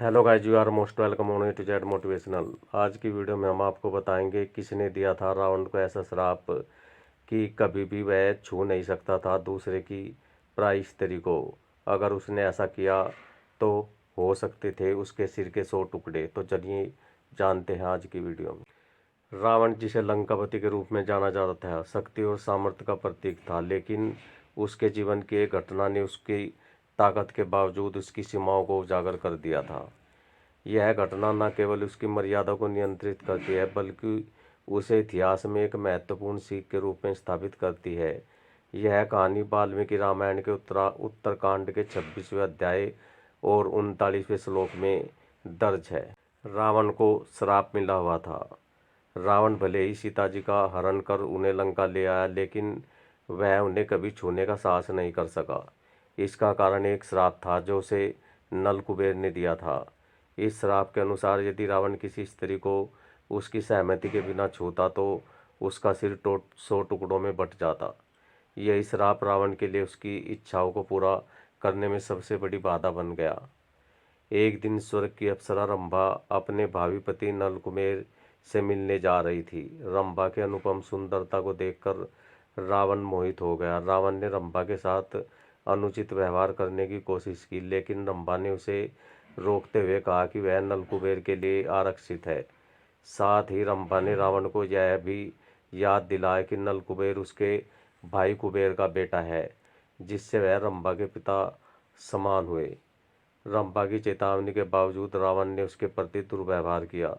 Hello guys, you are most welcome on A to Z motivational. आज की video में हम आपको बताएंगे किसने दिया था रावण को ऐसा श्राप कि कभी भी वह छू नहीं सकता था दूसरे की पराई स्त्री को। अगर उसने ऐसा किया तो हो सकते थे उसके सिर के 100 टुकड़े। तो चलिए जानते हैं आज की वीडियो में। रावण, जिसे लंकापति के रूप में जाना जाता था, शक्ति और सामर्थ्य का प्रतीक था, लेकिन उसके जीवन की एक घटना ने उसकी ताकत के बावजूद उसकी सीमाओं को उजागर कर दिया था। यह घटना न केवल उसकी मर्यादा को नियंत्रित करती है, बल्कि उसे इतिहास में एक महत्वपूर्ण सीख के रूप में स्थापित करती है। यह कहानी वाल्मीकि रामायण के उत्तरकांड के 26वें अध्याय और 39वें श्लोक में दर्ज है। रावण को श्राप मिला हुआ था। रावण भले ही सीता जी का हरण कर उन्हें लंका ले आया, लेकिन वह उन्हें कभी छूने का साहस नहीं कर सका। इसका कारण एक श्राप था जो उसे नल कुबेर ने दिया था। इस श्राप के अनुसार यदि रावण किसी स्त्री को उसकी सहमति के बिना छूता तो उसका सिर 100 टुकड़ों में बट जाता। यही श्राप रावण के लिए उसकी इच्छाओं को पूरा करने में सबसे बड़ी बाधा बन गया। एक दिन स्वर्ग की अप्सरा रंभा अपने भावी पति नल कुबेर से मिलने जा रही थी। रंभा के अनुपम सुंदरता को देखकर रावण मोहित हो गया। रावण ने रंभा के साथ अनुचित व्यवहार करने की कोशिश की, लेकिन रंभा ने उसे रोकते हुए कहा कि वह नल कुबेर के लिए आरक्षित है। साथ ही रंभा ने रावण को यह भी याद दिलाया कि नल कुबेर उसके भाई कुबेर का बेटा है, जिससे वह रंभा के पिता समान हुए। रंभा की चेतावनी के बावजूद रावण ने उसके प्रति दुर्व्यवहार किया।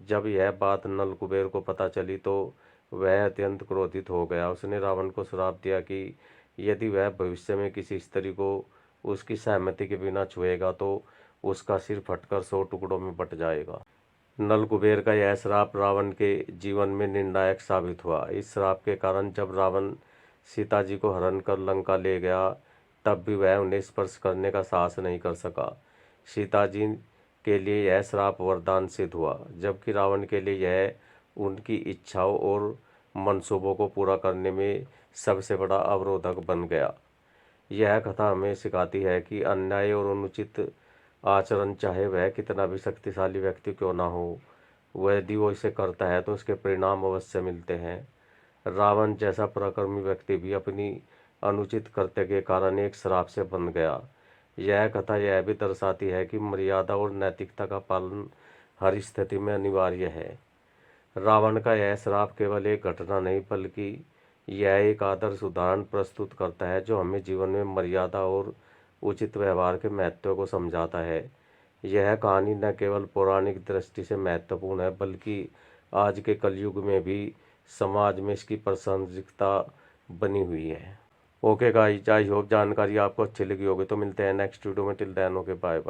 जब यह बात नल कुबेर को पता चली तो वह अत्यंत क्रोधित हो गया। उसने रावण को श्राप दिया कि यदि वह भविष्य में किसी स्त्री को उसकी सहमति के बिना छुएगा तो उसका सिर फटकर 100 टुकड़ों में बट जाएगा। नल कुबेर का यह श्राप रावण के जीवन में निर्णायक साबित हुआ। इस श्राप के कारण जब रावण सीता जी को हरण कर लंका ले गया, तब भी वह उन्हें स्पर्श करने का साहस नहीं कर सका। सीता जी के लिए यह श्राप वरदान सिद्ध हुआ, जबकि रावण के लिए यह उनकी इच्छाओं और मंसूबों को पूरा करने में सबसे बड़ा अवरोधक बन गया। यह कथा हमें सिखाती है कि अन्याय और अनुचित आचरण, चाहे वह कितना भी शक्तिशाली व्यक्ति क्यों ना हो, वह यदि वो इसे करता है तो उसके परिणाम अवश्य मिलते हैं। रावण जैसा पराक्रमी व्यक्ति भी अपनी अनुचित कृत्य के कारण एक श्राप से बन गया। यह कथा यह भी दर्शाती है कि मर्यादा और नैतिकता का पालन हर स्थिति में अनिवार्य है। रावण का यह श्राप केवल एक घटना नहीं, बल्कि यह एक आदर्श उदाहरण प्रस्तुत करता है जो हमें जीवन में मर्यादा और उचित व्यवहार के महत्व को समझाता है। यह कहानी न केवल पौराणिक दृष्टि से महत्वपूर्ण है, बल्कि आज के कलयुग में भी समाज में इसकी प्रासंगिकता बनी हुई है। ओके गाइस, आई होप जानकारी आपको अच्छी लगी होगी। तो मिलते हैं नेक्स्ट वीडियो में। Till then okay, bye bye.